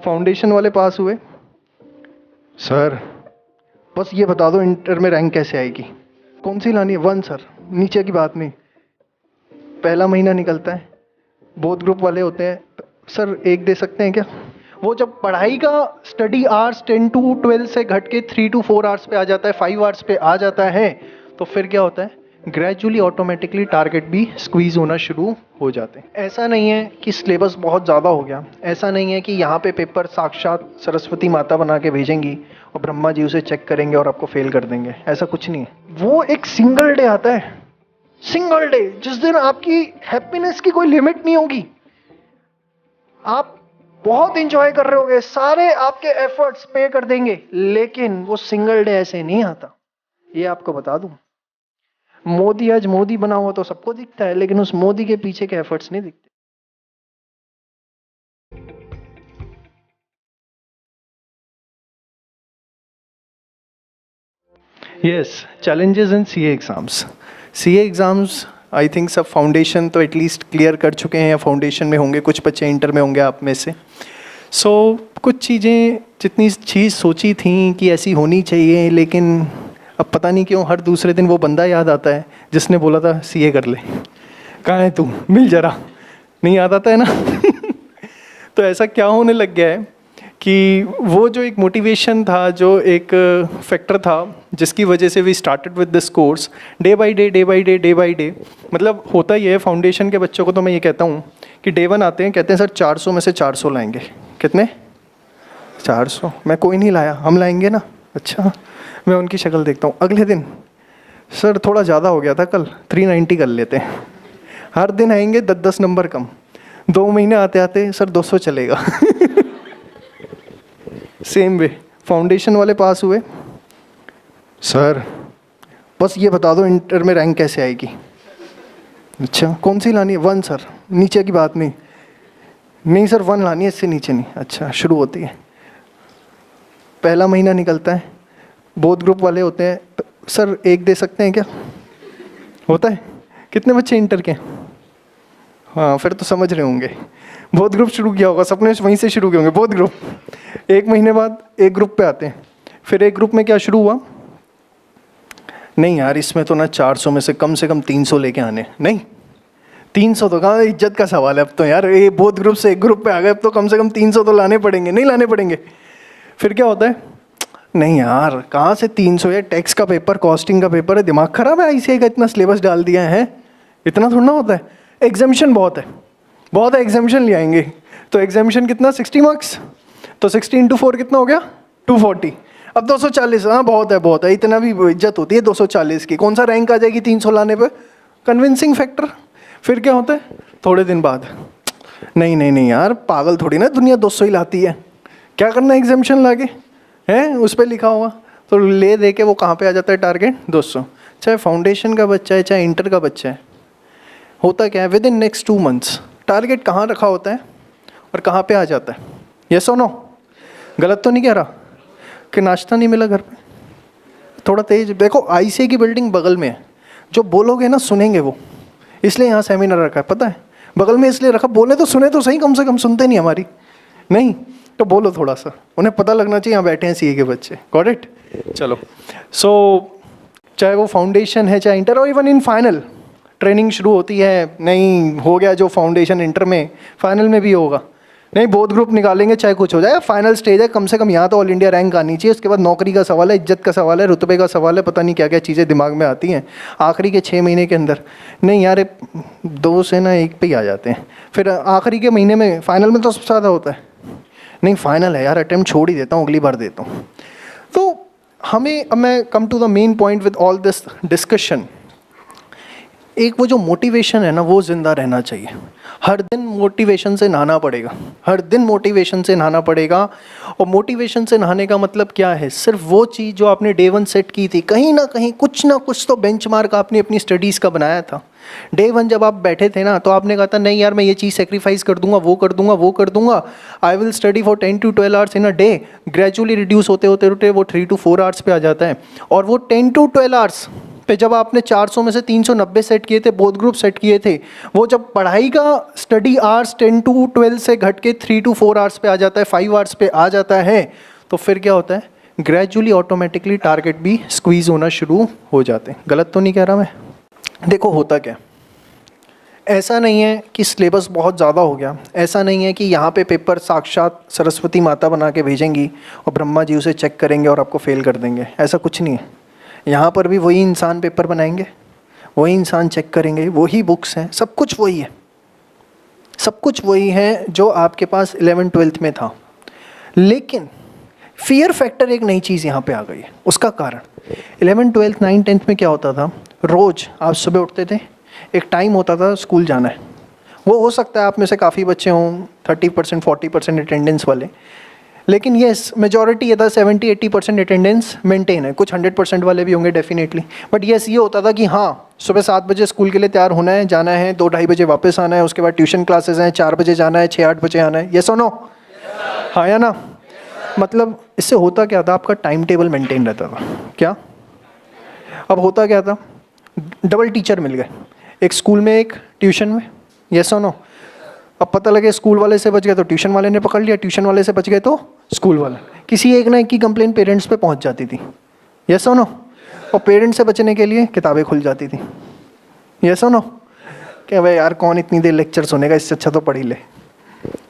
Foundation वाले पास हुए? Sir बस ये बता दो इंटर में रैंक कैसे आएगी? कौन सी लानी है? 1 सर, नीचे की बात नहीं। पहला महीना निकलता है, बोथ ग्रुप वाले होते हैं सर, 1 दे सकते हैं क्या? वो जब पढ़ाई का स्टडी आवर्स 10 to 12 से घट के 3 to 4 आवर्स पे आ जाता है, 5 आवर्स पे आ जाता है, तो फिर क्या होता है? ग्रेजुअली ऑटोमेटिकली टारगेट भी स्क्वीज होना शुरू हो जाते हैं। ऐसा नहीं है कि सिलेबस बहुत ज़्यादा हो गया, ऐसा नहीं है कि यहाँ पे पेपर साक्षात सरस्वती माता बना के भेजेंगी और ब्रह्मा जी उसे चेक करेंगे और आपको फेल कर देंगे, ऐसा कुछ नहीं है। वो एक सिंगल डे आता है, सिंगल डे, जिस दिन आपकी हैप्पीनेस की कोई लिमिट नहीं होगी, आप बहुत इंजॉय कर रहे होगे, सारे आपके एफर्ट्स पे कर देंगे, लेकिन वो सिंगल डे ऐसे नहीं आता, ये आपको बता दूं। मोदी आज मोदी बना हुआ तो सबको दिखता है, लेकिन उस मोदी के पीछे के एफर्ट्स नहीं दिखते। Yes, challenges in CA exams. CA exams I think सब फाउंडेशन तो एटलीस्ट क्लियर कर चुके हैं या फाउंडेशन में होंगे, कुछ बच्चे इंटर में होंगे आप में से। कुछ चीज़ें जितनी चीज़ सोची थी कि ऐसी होनी चाहिए, लेकिन अब पता नहीं क्यों हर दूसरे दिन वो बंदा याद आता है जिसने बोला था सीए कर ले। कहाँ है तू, मिल जरा। नहीं याद आता है ना तो ऐसा क्या होने लग गया है कि वो जो एक मोटिवेशन था, जो एक फैक्टर था जिसकी वजह से we started with this course, day by day day by day day by day, मतलब होता ही है फाउंडेशन के बच्चों को। तो मैं ये कहता हूँ कि डे 1 आते हैं, कहते हैं सर 400 में से 400 लाएंगे। कितने? 400। मैं कोई नहीं लाया, हम लाएंगे ना। अच्छा, मैं उनकी शक्ल देखता हूँ। अगले दिन सर थोड़ा ज़्यादा हो गया था कल, 390 कर लेते हैं। हर दिन आएंगे 10-10 नंबर कम। 2 महीने आते आते सर 200 चलेगा सेम वे फाउंडेशन वाले पास हुए? सर बस ये बता दो इंटर में रैंक कैसे आएगी? अच्छा, कौन सी लानी है? 1 सर, नीचे की बात नहीं। नहीं सर 1 लानी है, इससे नीचे नहीं। अच्छा, शुरू होती है, पहला महीना निकलता है, बोथ ग्रुप वाले होते हैं सर, 1 दे सकते हैं क्या? होता है। कितने बच्चे इंटर के? हाँ, फिर तो समझ रहे होंगे। बोथ ग्रुप शुरू किया होगा, सपने वहीं से शुरू किए होंगे। बोथ ग्रुप 1 महीने बाद एक ग्रुप पे आते हैं। फिर एक ग्रुप में क्या शुरू हुआ? नहीं यार, इसमें तो ना 400 में से कम 300 लेके आने। नहीं, 300 तो कहाँ, इज्जत का सवाल है अब तो यार। ये बोथ ग्रुप से एक ग्रुप पे आ गए, अब तो कम से कम 300 तो लाने पड़ेंगे। नहीं लाने पड़ेंगे। फिर क्या होता है? नहीं यार, कहाँ से 300 है? टैक्स का पेपर, कॉस्टिंग का पेपर है, दिमाग खराब है। आईसीआई का इतना सिलेबस डाल दिया है, इतना थोड़ा ना होता है। एग्जामिशन बहुत है, बहुत है। एग्जामिशन ले आएंगे तो एग्जामिशन कितना? 60 मार्क्स, तो 60 × 4 कितना हो गया? 240। अब 240, हाँ बहुत है, बहुत है। इतना भी इज्जत होती है 240 की? कौन सा रैंक आ जाएगी 300 लाने पे? Convincing factor. फिर क्या होता है? थोड़े दिन बाद, नहीं नहीं नहीं यार, पागल थोड़ी ना दुनिया 200 ही लाती है। क्या करना है एग्जामिशन लाके? हैं उस पर लिखा हुआ, तो ले दे के वो कहाँ पे आ जाता है? टारगेट 200। चाहे फाउंडेशन का बच्चा है, चाहे इंटर का बच्चा है, होता क्या है? With in next 2 months target कहाँ रखा होता है और कहाँ पे आ जाता है? यस और नो? गलत तो नहीं कह रहा कि नाश्ता नहीं मिला घर पे? थोड़ा तेज देखो, आईसीआई की बिल्डिंग बगल में है। जो बोलोगे ना सुनेंगे वो, इसलिए यहाँ सेमिनार रखा है, पता है? बगल में इसलिए रखा, बोले तो सुने तो सही, कम से कम सुनते नहीं हमारी। नहीं तो बोलो थोड़ा सा, उन्हें पता लगना चाहिए यहाँ बैठे हैं सीए के बच्चे। Got it? चलो, चाहे वो फाउंडेशन है, चाहे इंटर, और इवन इन फाइनल ट्रेनिंग शुरू होती है। नहीं हो गया जो फाउंडेशन इंटर में, फाइनल में भी होगा। नहीं, बोथ ग्रुप निकालेंगे चाहे कुछ हो जाए, फाइनल स्टेज है, कम से कम यहाँ तो ऑल इंडिया रैंक आनी चाहिए। उसके बाद नौकरी का सवाल है, इज्जत का सवाल है, रुतबे का सवाल है, पता नहीं क्या क्या चीज़ें दिमाग में आती हैं आखिरी के 6 महीने के अंदर। नहीं यार, 2 से ना 1 पे ही आ जाते हैं। फिर आखिरी के महीने में, फाइनल में तो सबसे ज़्यादा होता है। नहीं फाइनल है यार, अटेम्प्ट छोड़ ही देता हूँ, अगली बार देता हूँ। तो हमें, अब मैं come to the main point with all this discussion, एक वो जो मोटिवेशन है ना, वो जिंदा रहना चाहिए। हर दिन मोटिवेशन से नहाना पड़ेगा, हर दिन मोटिवेशन से नहाना पड़ेगा। और मोटिवेशन से नहाने का मतलब क्या है? सिर्फ वो चीज़ जो आपने डे 1 सेट की थी, कहीं ना कहीं कुछ ना कुछ तो बेंचमार्क आपने अपनी स्टडीज़ का बनाया था। डे 1 जब आप बैठे थे ना, तो आपने कहा था नहीं यार, मैं ये चीज़ सेक्रीफाइस कर दूंगा, वो कर दूंगा, वो कर दूंगा। I will study for 10 to 12 hours in a day. Gradually reduce होते होते वो 3 to 4 आवर्स पे आ जाता है। और वो 10 to 12 आवर्स पे जब आपने 400 में से 390 सेट किए थे, बोथ ग्रुप सेट किए थे, वो जब पढ़ाई का स्टडी आवर्स 10 to 12 से घट के 3 to 4 आवर्स पे आ जाता है, 5 आवर्स पे आ जाता है, तो फिर क्या होता है, ग्रेजुअली ऑटोमेटिकली टारगेट भी स्क्वीज होना शुरू हो जाते हैं। गलत तो नहीं कह रहा मैं? देखो होता क्या, ऐसा नहीं है कि सिलेबस बहुत ज़्यादा हो गया, ऐसा नहीं है कि यहाँ पे पेपर साक्षात सरस्वती माता बना के भेजेंगी और ब्रह्मा जी उसे चेक करेंगे और आपको फेल कर देंगे, ऐसा कुछ नहीं है। यहाँ पर भी वही इंसान पेपर बनाएंगे, वही इंसान चेक करेंगे, वही बुक्स हैं, सब कुछ वही है, सब कुछ वही है जो आपके पास 11th-12th में था। लेकिन फियर फैक्टर एक नई चीज़ यहाँ पे आ गई है। उसका कारण 11th, 12th, 9th, 10th में क्या होता था, रोज़ आप सुबह उठते थे, एक टाइम होता था स्कूल जाना है। वो हो सकता है आप में से काफ़ी बच्चे हों 30%, 40% अटेंडेंस वाले, लेकिन येस मेजॉरिटी ये था 70-80% अटेंडेंस मेंटेन है। कुछ 100% वाले भी होंगे डेफिनेटली, बट येस ये होता था कि हाँ सुबह 7 बजे स्कूल के लिए तैयार होना है, जाना है, 2-2:30 बजे वापस आना है, उसके बाद ट्यूशन क्लासेस हैं, 4 बजे जाना है, 6-8 बजे आना है। येस और नो? हाँ या ना? मतलब इससे होता क्या था, आपका टाइम टेबल मेंटेन रहता था। क्या अब होता क्या था, डबल टीचर मिल गए, एक स्कूल में एक ट्यूशन में। येस और नो? अब पता लगे स्कूल वाले से बच गए तो ट्यूशन वाले ने पकड़ लिया, ट्यूशन वाले से बच गए तो स्कूल वाला। किसी एक ना एक की कंप्लेंट पेरेंट्स पे पहुंच जाती थी। येस और नो? और पेरेंट्स से बचने के लिए किताबें खुल जाती थी। येस और नो? क्या भाई यार कौन इतनी देर लेक्चर सुनेगा, इससे अच्छा तो पढ़ ही ले।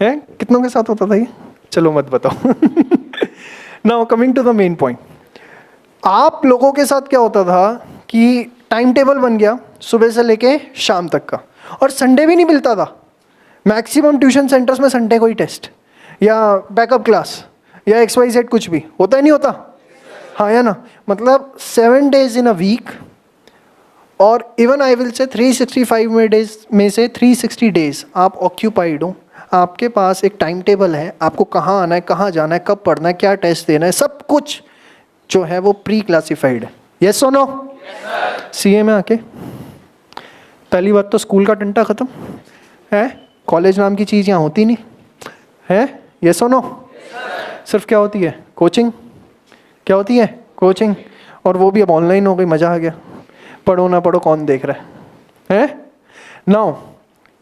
है कितनों के साथ होता था ये? चलो मत बताओ। Now coming to the main point, आप लोगों के साथ क्या होता था कि टाइम टेबल बन गया सुबह से लेके शाम तक का, और संडे भी नहीं मिलता था। मैक्सिमम ट्यूशन सेंटर्स में संडे को ही टेस्ट या बैकअप क्लास या XYZ कुछ भी होता ही नहीं होता। हाँ या ना? मतलब 7 days इन अ वीक, और even I will say 365 days में से 360 डेज आप ऑक्यूपाइड हो। आपके पास एक टाइम टेबल है, आपको कहाँ आना है, कहाँ जाना है, कब पढ़ना है, क्या टेस्ट देना है, सब कुछ जो है वो प्री क्लासिफाइड है। येस और नो? CA में आके पहली बात तो स्कूल का डंडा ख़त्म है, कॉलेज नाम की चीज़ यहाँ होती नहीं है। येस और नो? सिर्फ क्या होती है, कोचिंग। क्या होती है, कोचिंग, और वो भी अब ऑनलाइन हो गई, मज़ा आ गया। पढ़ो ना पढ़ो कौन देख रहा है नाउ?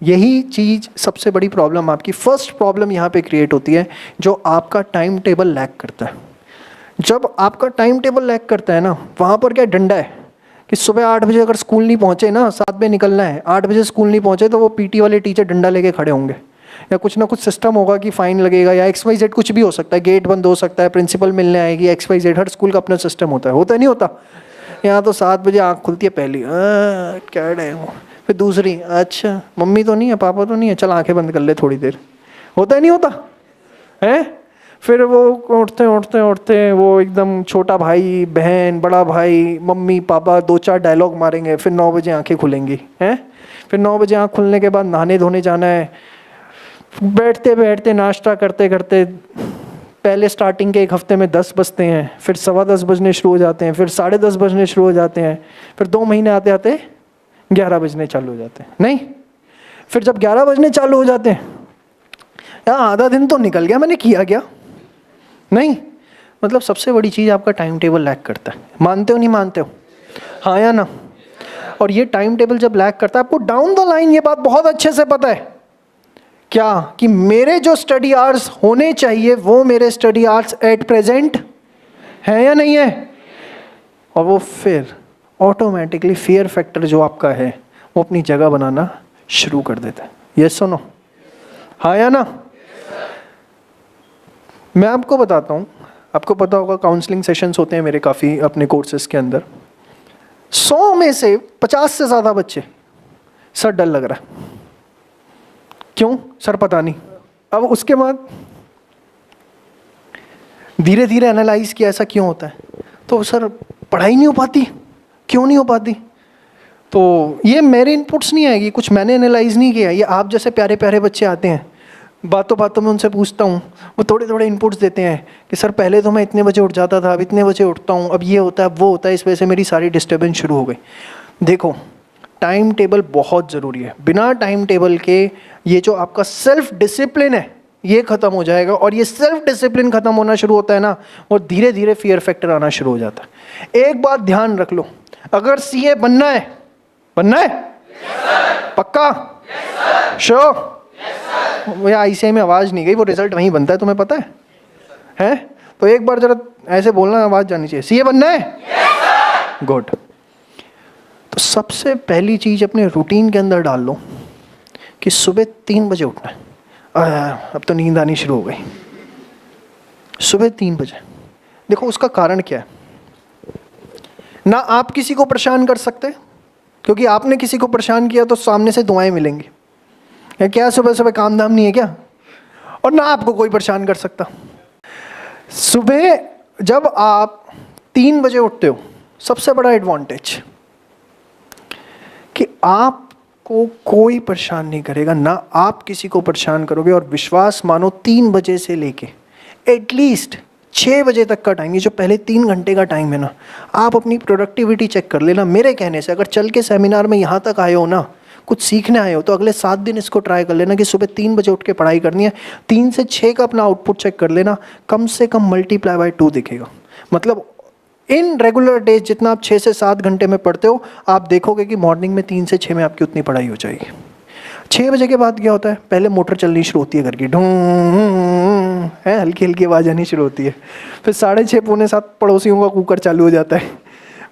यही चीज़ सबसे बड़ी प्रॉब्लम, आपकी फर्स्ट प्रॉब्लम यहाँ पे क्रिएट होती है, जो आपका टाइम टेबल लैग करता है। जब आपका टाइम टेबल लैग करता है ना, वहाँ पर क्या डंडा है कि सुबह 8 बजे अगर स्कूल नहीं पहुँचे ना, 7 बजे निकलना है, 8 बजे स्कूल नहीं पहुँचे तो वो PT वाले टीचर डंडा लेके खड़े होंगे, या कुछ ना कुछ सिस्टम होगा कि फ़ाइन लगेगा, या XYZ कुछ भी हो सकता है, गेट बंद हो सकता है, प्रिंसिपल मिलने आएगी, XYZ। हर स्कूल का अपना सिस्टम होता है नहीं होता? यहाँ तो 7 बजे आँख खुलती है पहली, क्या टाइम हो, फिर दूसरी, अच्छा मम्मी तो नहीं है, पापा तो नहीं है, चल आंखें बंद कर ले थोड़ी देर। होता नहीं होता है? फिर वो उठते उठते उठते वो एकदम छोटा भाई बहन बड़ा भाई मम्मी पापा 2-4 डायलॉग मारेंगे, फिर 9 बजे आंखें खुलेंगी हैं। फिर 9 बजे आँख खुलने के बाद नहाने धोने जाना है, बैठते बैठते नाश्ता करते करते पहले स्टार्टिंग के 1 हफ्ते में 10 बजते हैं, फिर 10:15 बजने शुरू हो जाते हैं, फिर 10:30 बजने शुरू हो जाते हैं, फिर 2 महीने आते आते 11 बजने चालू हो जाते हैं। नहीं, फिर जब 11 बजने चालू हो जाते हैं, यार आधा दिन तो निकल गया, मैंने किया क्या? नहीं, मतलब सबसे बड़ी चीज़ आपका टाइम टेबल लैग करता है। मानते हो नहीं मानते हो? हाँ या ना? और ये टाइम टेबल जब लैग करता है, आपको डाउन द लाइन ये बात बहुत अच्छे से पता है क्या, कि मेरे जो स्टडी आवर्स होने चाहिए वो मेरे स्टडी आवर्स एट प्रेजेंट है या नहीं है। और वो फिर ऑटोमेटिकली फियर फैक्टर जो आपका है वो अपनी जगह बनाना शुरू कर देता है। यस सुनो, हाँ या ना? मैं आपको बताता हूँ, आपको पता होगा काउंसलिंग सेशंस होते हैं मेरे काफ़ी अपने कोर्सेज के अंदर। 100 में से 50 से ज़्यादा बच्चे, सर डर लग रहा है। क्यों सर? पता नहीं। अब उसके बाद धीरे धीरे एनालाइज किया ऐसा क्यों होता है, तो सर पढ़ाई नहीं हो पाती। क्यों नहीं हो पाती? तो ये मेरे इनपुट्स नहीं आएगी, कुछ मैंने एनालाइज नहीं किया। ये आप जैसे प्यारे प्यारे बच्चे आते हैं, बातों बातों में उनसे पूछता हूँ, वो थोड़े थोड़े इनपुट्स देते हैं कि सर पहले तो मैं इतने बजे उठ जाता था, अब इतने बजे उठता हूँ, अब ये होता है अब वो होता है, इस वजह से मेरी सारी डिस्टर्बेंस शुरू हो गई। देखो, टाइम टेबल बहुत ज़रूरी है। बिना टाइम टेबल के ये जो आपका सेल्फ डिसिप्लिन है ये ख़त्म हो जाएगा, और ये सेल्फ डिसिप्लिन ख़त्म होना शुरू होता है ना, और धीरे धीरे फियर फैक्टर आना शुरू हो जाता है। एक बात ध्यान रख लो, अगर सीए बनना है, बनना है? पक्का? श्योर? मुझे आईसीआई में आवाज़ नहीं गई, वो रिजल्ट वहीं बनता है, तुम्हें पता है? हैं? तो एक बार जरा ऐसे बोलना, आवाज़ जानी चाहिए। सीए बनना है? गुड। तो सबसे पहली चीज़ अपने रूटीन के अंदर डाल लो कि सुबह 3 बजे उठना है। अब तो नींद आनी शुरू हो गई। सुबह 3 बजे। देखो उसका कारण क्या है? ना आप किसी को परेशान कर सकते, क्योंकि आपने किसी को परेशान किया तो सामने से दुआएं मिलेंगी। क्या सुबह सुबह काम धाम नहीं है क्या? और ना आपको कोई परेशान कर सकता। सुबह जब आप 3 बजे उठते हो, सबसे बड़ा एडवांटेज कि आपको कोई परेशान नहीं करेगा, ना आप किसी को परेशान करोगे। और विश्वास मानो 3 बजे से लेके एटलीस्ट 6 बजे तक का टाइम, ये जो पहले 3 घंटे का टाइम है ना, आप अपनी प्रोडक्टिविटी चेक कर लेना। मेरे कहने से अगर चल के सेमिनार में यहाँ तक आए हो ना, कुछ सीखने आए हो, तो अगले 7 दिन इसको ट्राई कर लेना कि सुबह 3 बजे उठ के पढ़ाई करनी है। 3 से 6 का अपना आउटपुट चेक कर लेना, कम से कम मल्टीप्लाई बाय 2 दिखेगा। मतलब इन रेगुलर डेज जितना आप 6 से 7 घंटे में पढ़ते हो, आप देखोगे कि मॉर्निंग में 3 से 6 में आपकी उतनी पढ़ाई हो जाएगी। 6 बजे के बाद क्या होता है? पहले मोटर चलनी शुरू होती है घर की, ढूं है, हल्की हल्की आवाज़ आनी शुरू होती है। फिर 6:30 पौने 7 पड़ोसियों का कुकर चालू हो जाता है।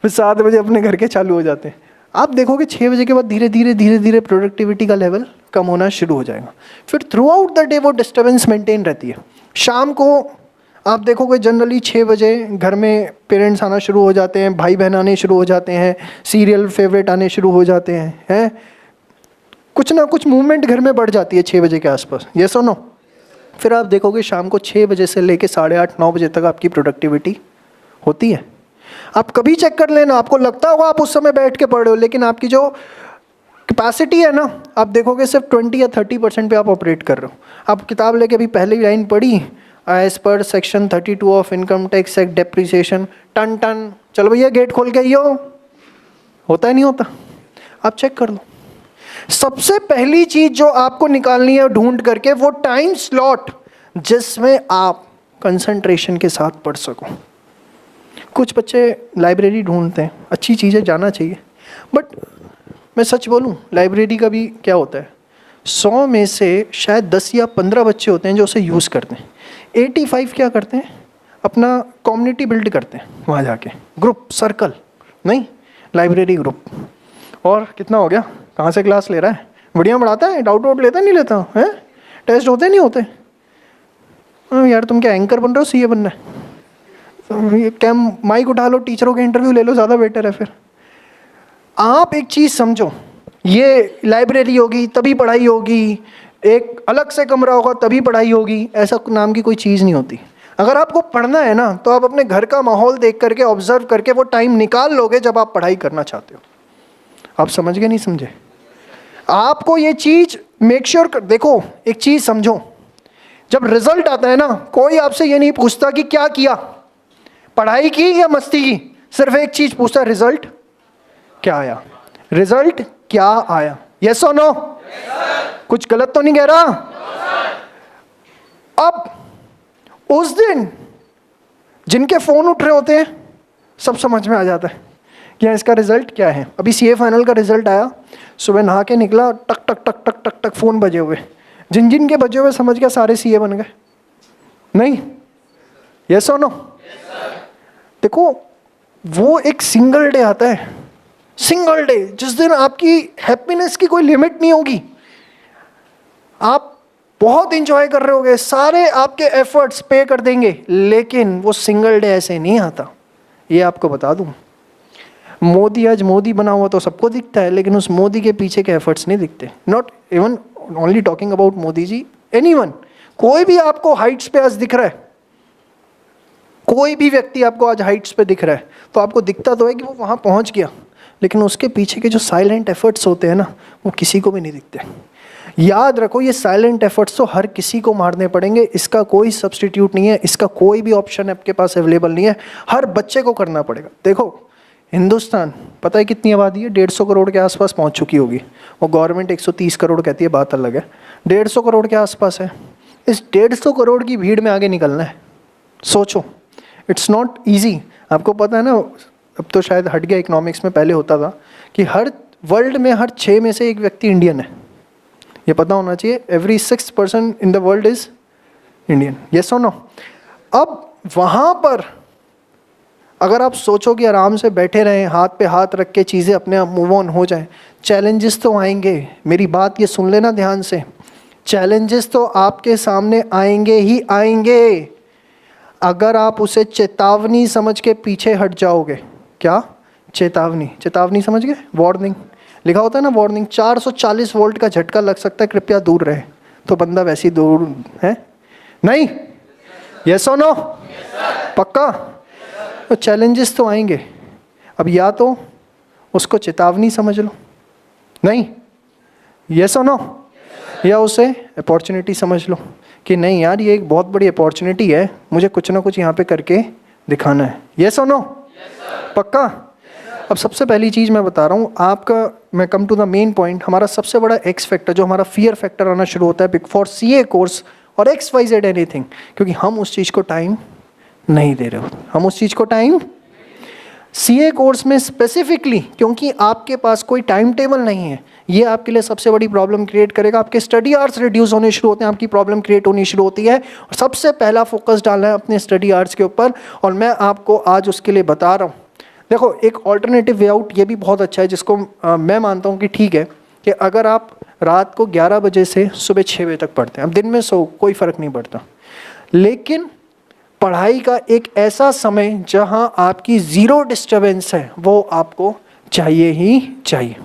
फिर 7 बजे अपने घर के चालू हो जाते हैं। आप देखोगे 6 बजे के बाद धीरे धीरे प्रोडक्टिविटी का लेवल कम होना शुरू हो जाएगा। फिर थ्रू आउट द डे वो डिस्टर्बेंस मेंटेन रहती है। शाम को आप देखोगे जनरली 6 बजे घर में पेरेंट्स आना शुरू हो जाते हैं, भाई बहन आने शुरू हो जाते हैं, सीरियल फेवरेट आने शुरू हो जाते हैं, कुछ ना कुछ मूवमेंट घर में बढ़ जाती है 6 बजे के आसपास। ये सुनो, फिर आप देखोगे शाम को 6 बजे से लेके 8:30-9 बजे तक आपकी प्रोडक्टिविटी होती है। आप कभी चेक कर लेना, आपको लगता होगा आप उस समय बैठ के पढ़ रहे हो, लेकिन आपकी जो कैपेसिटी है ना, आप देखोगे सिर्फ 20 या 30% पे आप ऑपरेट कर रहे हो। आप किताब लेके अभी पहली लाइन पढ़ी, as per section 32 of income tax act depreciation, टन टन, चलो भैया गेट खोल के आइयो, होता है नहीं होता? आप चेक कर लो। सबसे पहली चीज जो आपको निकालनी है ढूंढ करके, वो टाइम स्लॉट जिसमें आप कंसंट्रेशन के साथ पढ़ सको। कुछ बच्चे लाइब्रेरी ढूंढते हैं, अच्छी चीज़ है, जाना चाहिए, बट मैं सच बोलूं, लाइब्रेरी का भी क्या होता है, 100 में से शायद 10 या 15 बच्चे होते हैं जो उसे यूज़ करते हैं। 85 क्या करते हैं? अपना कम्युनिटी बिल्ड करते हैं वहाँ जाके, ग्रुप सर्कल, नहीं लाइब्रेरी ग्रुप। और कितना हो गया? कहाँ से क्लास ले रहा है? बढ़िया पढ़ाता है? डाउट वाउट लेता है नहीं लेता है? टेस्ट होते नहीं होते? यार तुम क्या एंकर बन रहे हो, सीए बनना है? क्या माइक उठा लो, टीचरों के इंटरव्यू ले लो, ज़्यादा बेटर है। फिर आप एक चीज़ समझो, ये लाइब्रेरी होगी तभी पढ़ाई होगी, एक अलग से कमरा होगा तभी पढ़ाई होगी, ऐसा नाम की कोई चीज़ नहीं होती। अगर आपको पढ़ना है ना, तो आप अपने घर का माहौल देख करके, ऑब्जर्व करके वो टाइम निकाल लोगे जब आप पढ़ाई करना चाहते हो। आप समझ गए नहीं समझे? आपको ये चीज़ मेक श्योर कर, देखो एक चीज़ समझो, जब रिजल्ट आता है ना, कोई आपसे ये नहीं पूछता कि क्या किया, पढ़ाई की या मस्ती की, सिर्फ एक चीज़ पूछता है, रिजल्ट क्या आया? रिजल्ट क्या आया? यस और नो? कुछ गलत तो नहीं कह रहा? अब उस दिन जिनके फोन उठ रहे होते हैं, सब समझ में आ जाता है कि इसका रिजल्ट क्या है। अभी सीए फाइनल का रिजल्ट आया, सुबह नहा के निकला, टक टक टक टक टक टक फोन बजे हुए, जिन जिन के बजे हुए समझ गया सारे सीए बन गए। नहीं? यस और नो? देखो वो एक सिंगल डे आता है, सिंगल डे, जिस दिन आपकी हैप्पीनेस की कोई लिमिट नहीं होगी, आप बहुत इंजॉय कर रहे होगे, सारे आपके एफर्ट्स पे कर देंगे, लेकिन वो सिंगल डे ऐसे नहीं आता। ये आपको बता दूं, मोदी आज मोदी बना हुआ तो सबको दिखता है, लेकिन उस मोदी के पीछे के एफर्ट्स नहीं दिखते। Not even only talking about Modi ji, anyone, कोई भी आपको हाइट्स पे आज दिख रहा है, कोई भी व्यक्ति आपको आज हाइट्स पे दिख रहा है, तो आपको दिखता तो है कि वो वहाँ पहुँच गया, लेकिन उसके पीछे के जो साइलेंट एफर्ट्स होते हैं ना, वो किसी को भी नहीं दिखते। याद रखो, ये साइलेंट एफर्ट्स तो हर किसी को मारने पड़ेंगे, इसका कोई सब्स्टिट्यूट नहीं है, इसका कोई भी ऑप्शन आपके पास अवेलेबल नहीं है, हर बच्चे को करना पड़ेगा। देखो हिंदुस्तान पता है कितनी आबादी है? 150 करोड़ के आसपास पहुंच चुकी होगी, और गवर्नमेंट 130 करोड़ कहती है, बात अलग है। 150 करोड़ के आसपास है। इस 150 करोड़ की भीड़ में आगे निकलना है, सोचो, इट्स नॉट ईजी। आपको पता है ना, अब तो शायद हट गया, इकोनॉमिक्स में पहले होता था कि हर वर्ल्ड में हर 6 में से एक व्यक्ति इंडियन है। ये पता होना चाहिए, every 6th person in the world is Indian. Yes और नो? अब वहाँ पर अगर आप सोचो कि आराम से बैठे रहें, हाथ पे हाथ रख के चीज़ें अपने आप मूव ऑन हो जाएं, चैलेंजेस तो आएंगे। मेरी बात ये सुन लेना ध्यान से, चैलेंजेस तो आपके सामने आएंगे ही आएंगे। अगर आप उसे चेतावनी समझ के पीछे हट जाओगे, क्या चेतावनी, चेतावनी समझ गए, वार्निंग लिखा होता है ना, वार्निंग, 440 वोल्ट का झटका लग सकता है, कृपया दूर रहे, तो बंदा वैसे ही दूर है नहीं? यस और नो? पक्का? तो चैलेंजेस तो आएंगे। अब या तो उसको चेतावनी समझ लो, नहीं, यस और नो, या उसे अपॉर्चुनिटी समझ लो कि नहीं यार ये एक बहुत बड़ी अपॉर्चुनिटी है, मुझे कुछ ना कुछ यहाँ पे करके दिखाना है। यस और नो? पक्का? अब सबसे पहली चीज़ मैं बता रहा हूँ आपका, मैं come to the main point. हमारा सबसे बड़ा एक्स फैक्टर, जो हमारा फियर फैक्टर आना शुरू होता है बिग फॉर सीए कोर्स और XYZ एनीथिंग, क्योंकि हम उस चीज़ को टाइम नहीं दे रहे हो। हम उस चीज़ को टाइम, सीए कोर्स में स्पेसिफिकली, क्योंकि आपके पास कोई टाइम टेबल नहीं है, ये आपके लिए सबसे बड़ी प्रॉब्लम क्रिएट करेगा। आपके स्टडी आवर्स रिड्यूस होने शुरू होते हैं, आपकी प्रॉब्लम क्रिएट होनी शुरू होती है। और सबसे पहला फोकस डालना है अपने स्टडी आवर्स के ऊपर, और मैं आपको आज उसके लिए बता रहा हूँ। देखो, एक ऑल्टरनेटिव वे आउट ये भी बहुत अच्छा है, जिसको मैं मानता हूँ कि ठीक है, कि अगर आप रात को 11 बजे से सुबह 6 बजे तक पढ़ते हैं, अब दिन में सो कोई फ़र्क नहीं पड़ता, लेकिन पढ़ाई का एक ऐसा समय जहां आपकी ज़ीरो डिस्टर्बेंस है, वो आपको चाहिए ही चाहिए।